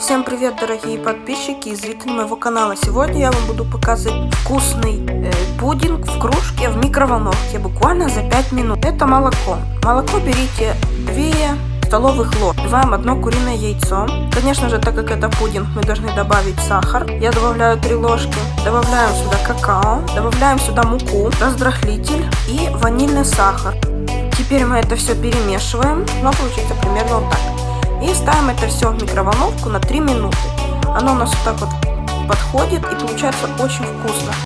Всем привет, дорогие подписчики и зрители моего канала. Сегодня я вам буду показывать вкусный пудинг в кружке в микроволновке буквально за 5 минут. Это молоко. Молоко берите 2 столовых ложки. Взбиваем 1 куриное яйцо. Конечно же, так как это пудинг, мы должны добавить сахар. Я добавляю 3 ложки. Добавляем сюда какао. Добавляем сюда муку, разрыхлитель и ванильный сахар. Теперь мы это все перемешиваем. Но получится примерно вот так. И ставим это все в микроволновку на 3 минуты. Оно у нас вот так вот подходит и получается очень вкусно.